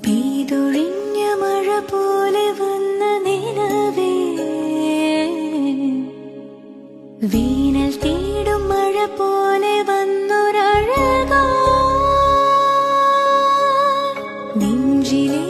പെയ്തൊഴിഞ്ഞ മഴ പോലെ വന്ന നിലവേ, വേനൽ തേടും മഴ പോലെ വന്നൊരഴകാ നെഞ്ചിലെ